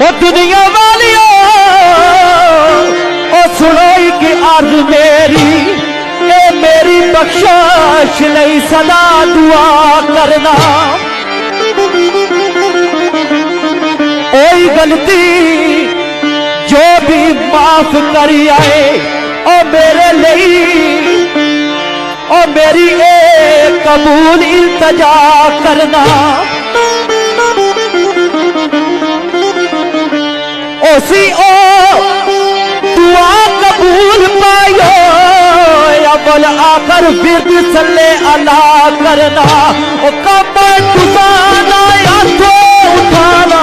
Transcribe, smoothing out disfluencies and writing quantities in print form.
ओ दुनिया वालियों ओ सुनो कि अर्ज मेरी, ए मेरी बख्शिश लई सदा दुआ करना। कोई गलती जो भी माफ करी आए ओ मेरे लिए, ओ मेरी एक कबूल इल्तजा करना। ओसी ओ दुआ कबूल पायो, अव्वल आखिर बिरद सल्ले अला करना। ओ कबर तुसाना या तो उठाना